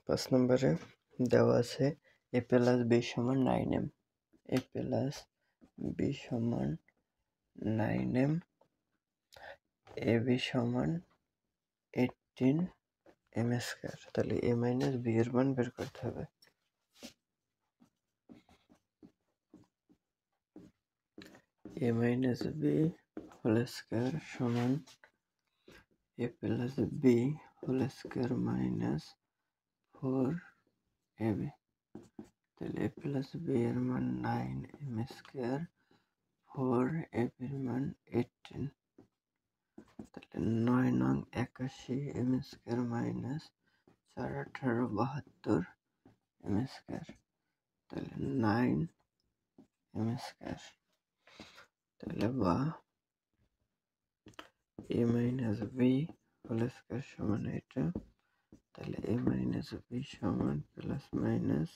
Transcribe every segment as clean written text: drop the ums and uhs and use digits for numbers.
5 নম্বরে দেওয়া আছে a প্লাস b সমান 9m, a প্লাস b সমান 9m, ab সমান 18m স্কয়ার। তাহলে a মাইনাস b এর মান বের করতে হবে। a minus b whole square সমান a plus b whole square minus 4ab। তাহলে a প্লাস b এর মান 9m স্কয়ার, 4ab এর মান 18। তাহলে 9 নং 81m square minus 4 18 72m square. তাহলে 9m স্কয়ার। তাহলে বা a minus b whole square সমান এটা। তাহলে a মাইনাস b সমান প্লাস মাইনাস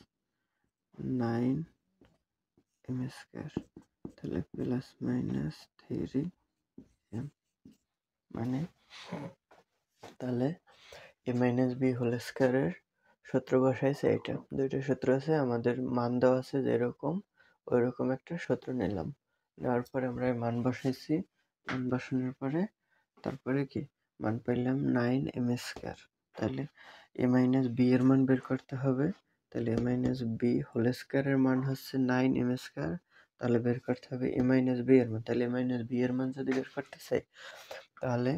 9m স্কয়ার। তাহলে প্লাস মাইনাস 3m, মানে তাহলে a মাইনাস b হোল স্কয়ারের সূত্র বসাইছে এটা। দুইটা সূত্র আছে, আমাদের মান দেওয়া আছে যেরকম ওইরকম একটা সূত্র নিলাম। নেওয়ার পরে আমরা মান বসাইছি, মান বসানোর পরে তারপরে কি মান পাইলাম 9m স্কয়ার। তাহলে a মাইনাস b এর মান বের করতে হবে। তাহলে a মাইনাস b হোল স্কয়ারের মান হচ্ছে 9m স্কয়ার। তাহলে বের করতে হবে a মাইনাস b এর মান। তাহলে a মাইনাস b এর মান যদি বের করতে চাই তাহলে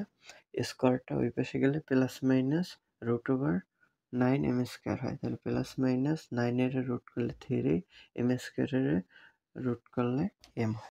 স্কয়ারটা ওই পাশে গেলে plus minus root over 9m square হয়। তাহলে প্লাস মাইনাস 9 এর রুট করলে 3, m স্কয়ারের রুট করলে m হয়।